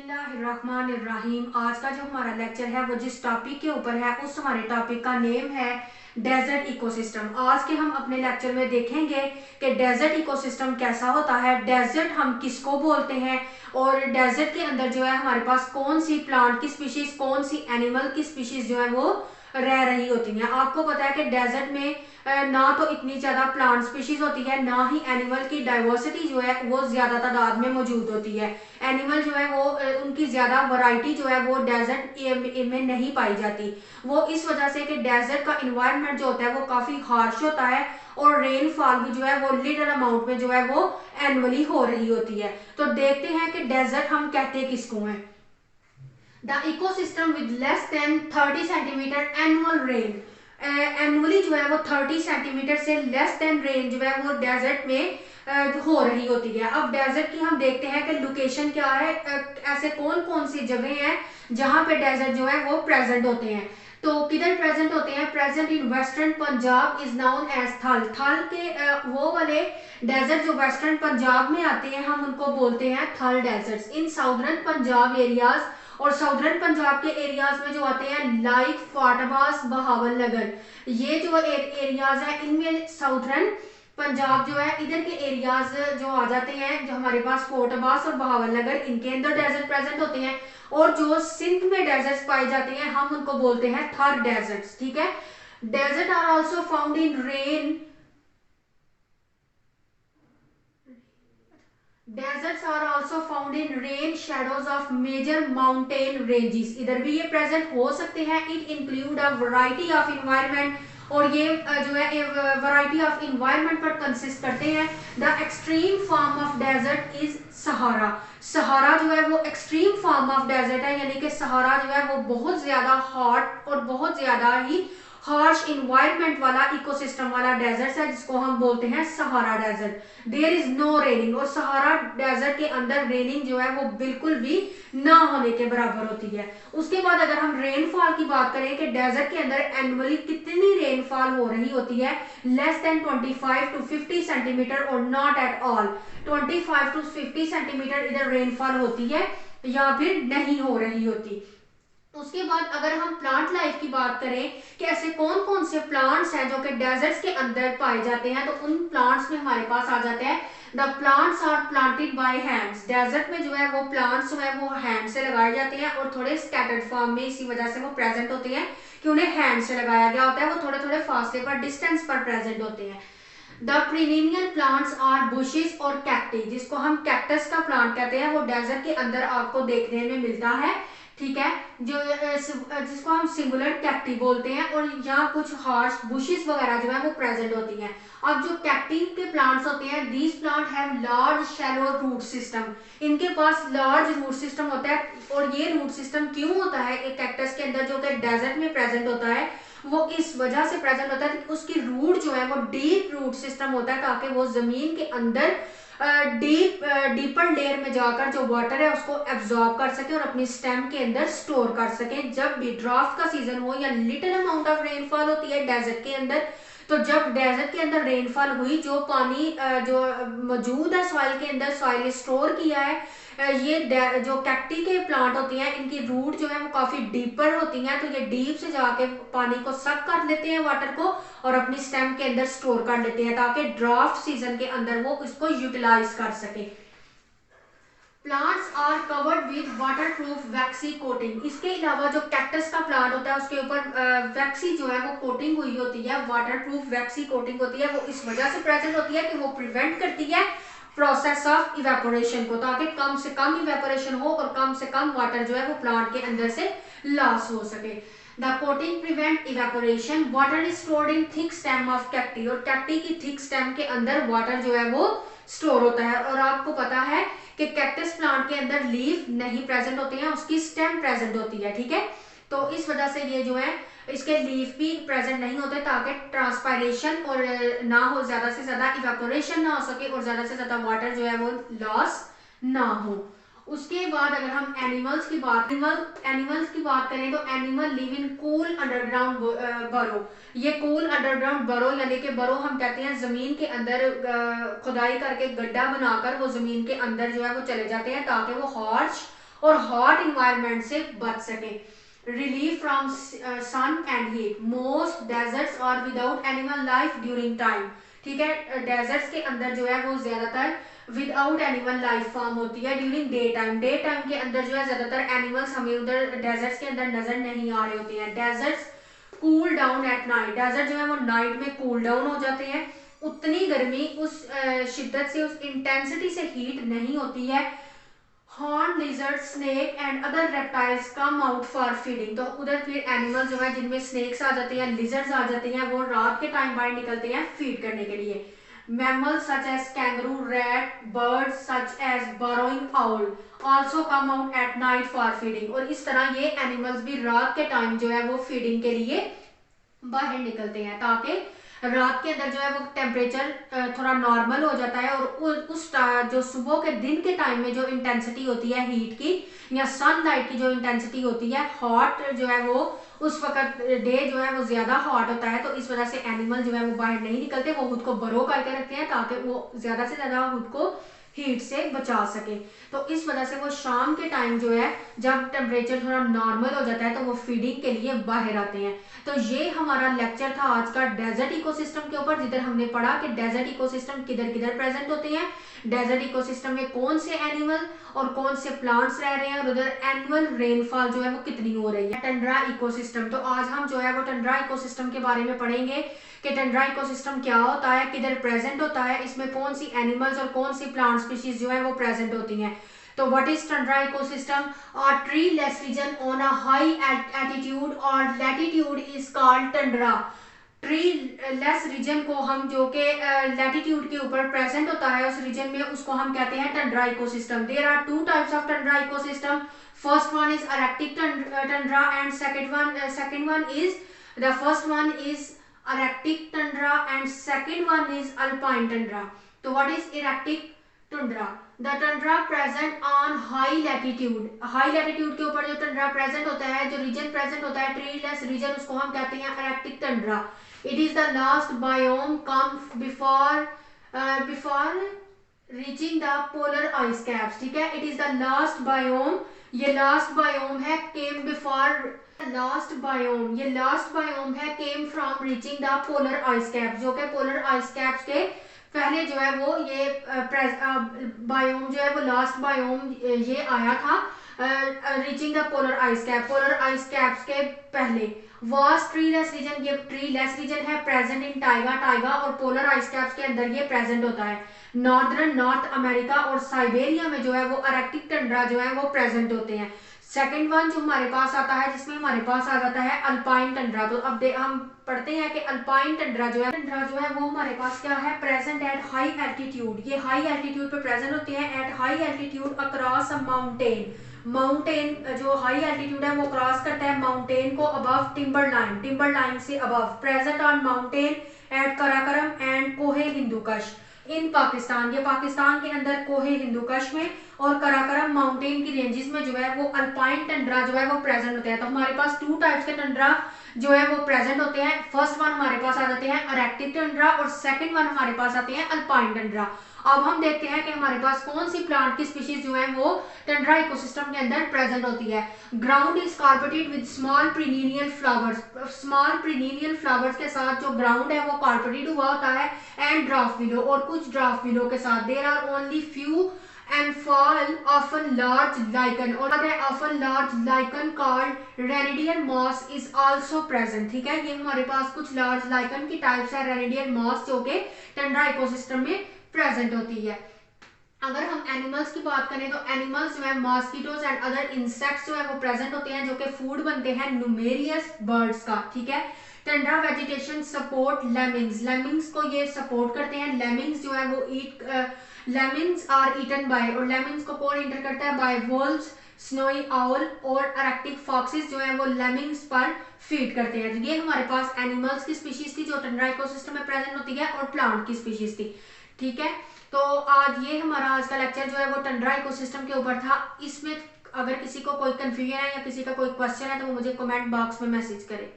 बिस्मिल्लाहिर्रहमानिर्रहीम। आज का जो हमारा लेक्चर है वो जिस टॉपिक के ऊपर है उस हमारे टॉपिक का नेम है डेजर्ट इकोसिस्टम। आज के हम अपने लेक्चर में देखेंगे कि डेजर्ट इकोसिस्टम कैसा होता है, डेजर्ट हम किसको बोलते हैं और डेजर्ट के अंदर जो है हमारे पास कौन सी प्लांट की स्पीशीज, कौन सी एनिमल की स्पीशीज जो है वो रह रही होती हैं। आपको पता है कि डेजर्ट में ना तो इतनी ज्यादा प्लांट स्पीशीज होती है, ना ही एनिमल की डाइवर्सिटी जो है वो ज्यादा तादाद में मौजूद होती है। एनिमल जो है वो उनकी ज्यादा वैरायटी जो है वो डेजर्ट में नहीं पाई जाती। वो इस वजह से कि डेजर्ट का इन्वायरमेंट जो होता है वो काफी हार्श होता है और रेनफॉल भी जो है वो लिटिल अमाउंट में जो है वो एनुअली हो रही होती है। तो देखते हैं कि डेजर्ट हम कहते किसको हैं। The ecosystem with less than 30 centimetre annual rain. Annually जो है वो 30 सेंटीमीटर से लेस देन रेन जो है वो डेजर्ट में हो रही होती है। अब डेजर्ट की हम देखते हैं कि लोकेशन क्या है, ऐसे कौन कौन सी जगह हैं जहां पे डेजर्ट जो है वो प्रेजेंट होते हैं। तो किधर प्रेजेंट होते हैं? Present in western Punjab is known as Thal. Thal के वो वाले डेजर्ट जो वेस्टर्न पंजाब में आते हैं हम उनको बोलते हैं Thal deserts. In southern Punjab areas और साउदर्न पंजाब के एरियाज में जो आते हैं लाइक फाटबास, बहावलनगर, ये जो एरियाज है इनमें साउदर्न पंजाब जो है इधर के एरियाज जो आ जाते हैं, जो हमारे पास फोर्ट अब्बास और बहावलनगर इनके अंदर डेजर्ट प्रेजेंट होते हैं। और जो सिंध में डेजर्ट्स पाए जाते हैं हम उनको बोलते हैं थर डेजर्ट्स। ठीक है। Desert are also found in rain. Deserts are also found in rain shadows of major mountain ranges। इधर भी ये प्रेजेंट हो सकते हैं। It include a variety of environment, और ये जो है वैरायटी ऑफ इन्वायरमेंट पर कंसिस्ट करते हैं। The extreme form of desert is Sahara. Sahara जो है वो एक्सट्रीम फॉर्म ऑफ डेजर्ट है, यानी कि सहारा जो है वो बहुत ज्यादा हॉट और बहुत ज्यादा ही हार्श इन्वायरमेंट वाला इकोसिस्टम वाला डेजर्ट है जिसको हम बोलते हैं Sahara desert. There is no raining, और सहारा डेजर्ट के अंदर रेनिंग जो है वो बिल्कुल भी ना होने के बराबर होती है। उसके बाद अगर हम रेनफॉल की बात करें कि डेजर्ट के अंदर एनुअली कितनी रेनफॉल हो रही होती है, लेस देन 25 to 50 सेंटीमीटर और not at all. 25 to 50 centimetre इधर रेनफॉल होती है या फिर नहीं हो रही होती। उसके बाद अगर हम प्लांट लाइफ की बात करें कि ऐसे कौन कौन से प्लांट्स हैं जो कि डेजर्ट्स के अंदर पाए जाते हैं, तो उन प्लांट्स में हमारे पास आ जाते हैं the plants are planted by hands. Desert में जो है वो प्लांट्स जो है वो हैंड से लगाए जाते हैं और थोड़े स्कैटर्ड फॉर्म में इसी वजह से वो प्रेजेंट होते हैं कि उन्हें हैंड से लगाया गया होता है। वो थोड़े थोड़े फासले पर, डिस्टेंस पर प्रेजेंट होते हैं। The perennial plants are bushes और कैक्टी, जिसको हम कैक्टस का प्लांट कहते हैं, वो डेजर्ट के अंदर आपको देखने में मिलता है। ठीक है, जो जिसको हम सिंगुलर कैक्टी बोलते हैं, और यहाँ कुछ हार्श बुशेस वगैरह जो है वो प्रेजेंट होती हैं। अब जो कैक्टी के प्लांट्स होते हैं, these plant have large shallow root system. इनके पास लार्ज रूट सिस्टम होता है, और ये रूट सिस्टम क्यों होता है एक कैक्टस के अंदर जो कि डेजर्ट में प्रेजेंट होता है, वो इस वजह से प्रेजेंट होता है कि उसकी रूट जो है वो डीप रूट सिस्टम होता है, ताकि वो जमीन के अंदर डीपर लेयर में जाकर जो वाटर है उसको एब्जॉर्ब कर सके और अपनी स्टेम के अंदर स्टोर कर सके। जब भी ड्राफ्ट का सीजन हो या लिटिल अमाउंट ऑफ रेनफॉल होती है डेजर्ट के अंदर, तो जब डेजर्ट के अंदर रेनफॉल हुई, जो पानी जो मौजूद है सॉइल के अंदर, सॉइल स्टोर किया है, ये जो कैक्टी के प्लांट होती हैं इनकी रूट जो है वो काफी डीपर होती हैं, तो ये डीप से जाके पानी को सक कर लेते हैं वाटर को और अपनी स्टेम के अंदर स्टोर कर लेते हैं, ताकि ड्राफ्ट सीजन के अंदर वो इसको यूटिलाइज कर सके। Plants are covered with waterproof waxy coating. इसके अलावा जो कैक्टस का प्लांट होता है उसके ऊपर वैक्सी जो है वो कोटिंग हुई होती है, वाटरप्रूफ वैक्सी कोटिंग होती है। वो इस वजह से प्रेजेंट होती है कि वो प्रिवेंट करती है प्रोसेस ऑफ इवेपोरेशन को, ताकि कम से कम इवेपोरेशन हो और कम से कम वाटर जो है वो प्लांट के अंदर से लॉस हो सके। The coating prevent evaporation. Water is stored in thick stem of cacti, और कैक्टी की थिक स्टेम के अंदर वाटर जो है वो स्टोर होता है। और आपको पता है कि कैक्टस प्लांट के अंदर लीफ नहीं प्रेजेंट होते हैं, उसकी स्टेम प्रेजेंट होती है। ठीक है, तो इस वजह से ये जो है इसके लीफ भी प्रेजेंट नहीं होते, ताकि ट्रांसपायरेशन और ना हो, ज्यादा से ज्यादा इवेपोरेशन ना हो सके और ज्यादा से ज्यादा वाटर जो है वो लॉस ना हो। उसके बाद अगर हम एनिमल्स की बात करें तो animal live in cool underground बरो। ये कूल अंडरग्राउंड बरो यानी कि बरो हम कहते हैं जमीन के अंदर खुदाई करके गड्ढा बनाकर वो जमीन के अंदर जो है वो चले जाते हैं, ताकि वो हार्श और हॉट इन्वायरमेंट से बच सके। Relief from sun and heat, most deserts are without animal life during time. ठीक है, डेजर्ट्स के अंदर जो है वो ज्यादातर विदाउट एनिमल लाइफ फॉर्म होती है during day time. Day time के अंदर जो है ज्यादातर एनिमल्स हमें उधर डेजर्ट्स के अंदर नजर नहीं आ रहे होते हैं। Deserts cool down at night, desert जो है वो नाइट में कूल डाउन हो जाते हैं। उतनी गर्मी उस शिद्दत से, उस इंटेंसिटी से हीट नहीं होती है। Horn lizard, snake and other reptiles come out for feeding, तो उधर फिर एनिमल जो है जिनमें स्नेक्स आ जाते हैं, लिजर्ड्स आ जाते हैं, वो रात के टाइम बाहर निकलते हैं फीड करने के लिए। Mammals such as kangaroo, rat, birds such as burrowing owl also come out at night for feeding। और इस तरह ये एनिमल्स भी रात के टाइम जो है वो फीडिंग के लिए बाहर निकलते हैं, ताकि रात के अंदर जो है वो टेम्परेचर थोड़ा नॉर्मल हो जाता है और उस जो सुबह के दिन के टाइम में जो इंटेंसिटी होती है हीट की या सनलाइट की जो इंटेंसिटी होती है, हॉट जो है वो उस वक्त डे जो है वो ज्यादा हॉट होता है, तो इस वजह से एनिमल जो है वो बाहर नहीं निकलते, वो खुद को बरो करके रखते हैं ताकि वो ज्यादा से ज्यादा खुद को हीट से बचा सके। तो इस वजह से वो शाम के टाइम जो है जब टेम्परेचर थोड़ा नॉर्मल हो जाता है तो वो फीडिंग के लिए बाहर आते हैं। तो ये हमारा लेक्चर था आज का डेजर्ट इकोसिस्टम के ऊपर, जिधर हमने पढ़ा कि डेजर्ट इकोसिस्टम किधर किधर प्रेजेंट होते हैं, डेजर्ट इकोसिस्टम में कौन से एनिमल और कौन से प्लांट्स रह रहे हैं और उधर एनुअल रेनफॉल जो है वो कितनी हो रही है। टंड्रा इकोसिस्टम, तो आज हम जो है वो टंड्रा इकोसिस्टम के बारे में पढ़ेंगे कि टंड्रा इकोसिस्टम क्या होता है, किधर प्रेजेंट होता है, इसमें कौन सी एनिमल्स और कौन सी प्लांट स्पीशीज जो है वो प्रेजेंट होती हैं। तो what is Tundra ecosystem? A tree-less region on a high altitude or latitude is called tundra। Treeless region को हम जो कि लैटिट्यूड के ऊपर प्रेजेंट होता है उस रीजन में, उसको हम कहते हैं tundra ecosystem. There are two types of tundra ecosystem. First one is arctic tundra and second one is the first one is arctic tundra and second one is alpine tundra। तो what is erratic tundra? The tundra present on high latitude, high latitude के ऊपर जो Tundra present होता है, जो region present होता है tree less reason, उसको हम कहते हैं arctic tundra. It is the last biome come before reaching the polar ice caps. ठीक है, it is the last biome, ये लास्ट बायोम है केम बिफोर लास्ट बायोम, ये लास्ट बायोम है came from reaching the polar ice caps, जो कि polar ice caps के पहले जो है वो ये बायोम जो है वो लास्ट बायोम ये आया था reaching the polar ice cap, polar ice caps के पहले। वास्ट ट्री लेस रीजन, ये ट्री लेस रीजन है, प्रेजेंट इन टाइगा और पोलर आइस कैप्स के अंदर ये प्रेजेंट होता है। नॉर्थ अमेरिका और साइबेरिया में जो है वो अरेक्टिक टंड्रा जो है वो प्रेजेंट होते हैं। सेकेंड वन जो हमारे पास आता है, जिसमें हमारे पास आ जाता है अल्पाइन टंड्रा। तो अब हम पढ़ते हैं कि अल्पाइन टंड्रा जो है वो हमारे पास क्या है, प्रेजेंट एट हाई एल्टीट्यूड। ये हाई एल्टीट्यूड पे प्रेजेंट होते हैं, at high altitude across a mountain. Mountain जो हाई एल्टीट्यूड है वो क्रॉस करता है माउंटेन को अबव टिम्बर लाइन से above. Present on mountain at Karakoram and Kohe Hindukush इन पाकिस्तान, ये पाकिस्तान के अंदर कोहे हिंदुकश में और कराकरम माउंटेन की रेंजेस में जो है वो अल्पाइन टंड्रा जो है वो प्रेजेंट होते हैं। तो हमारे पास टू टाइप्स के टंड्रा जो है वो प्रेजेंट होते हैं। फर्स्ट वन हमारे पास आ जाते हैं अरेक्टिक टंड्रा और सेकंड वन हमारे पास आते हैं अल्पाइन टंड्रा। अब हम देखते हैं कि हमारे पास कौन सी प्लांट की स्पीशीज जो है वो टंड्रा इकोसिस्टम के अंदर प्रेजेंट होती है। Ground is carpeted with small perineal flowers, small perineal flowers के साथ जो ग्राउंड है वो कार्पेटेड हुआ होता है, एंड ड्राफ्ट विलो और कुछ ड्राफ्ट विलो के साथ। There are only few and fall often large lichen or the often large lichen called Rhenidian moss is also present। ठीक है, ये हमारे पास कुछ लार्ज लाइकन की टाइप्स है Rhenidian moss जो कि टंड्रा इकोसिस्टम में प्रेजेंट होती है। अगर हम एनिमल्स की बात करें तो एनिमल्स जो है मॉस्किटोज एंड अदर इंसेक्ट्स जो है वो प्रेजेंट होते हैं, जो कि फूड बनते हैं न्यूमेरियस बर्ड्स का। ठीक है, Tundra vegetation support lemmings, lemmings को ये सपोर्ट करते हैं। लेमिंग्स जो है वो लेमिंग्स आर ईटन बाय, और लेमिंग्स को कौन इंटर करता है, बाय वोल्व्स, स्नोई आउल और अरेक्टिक फॉक्सेस जो है वो लेमिंग्स पर फीड करते हैं। तो ये हमारे पास एनिमल्स की स्पीशीज थी जो टंड्रा इकोसिस्टम में प्रेजेंट होती है और प्लांट की स्पीशीज थी। ठीक है, तो आज ये हमारा आज का लेक्चर जो है वो टंड्रा इकोसिस्टम के ऊपर था। इसमें अगर किसी को कोई कंफ्यूजन है या किसी का कोई क्वेश्चन है तो वो मुझे कमेंट बॉक्स में मैसेज करे।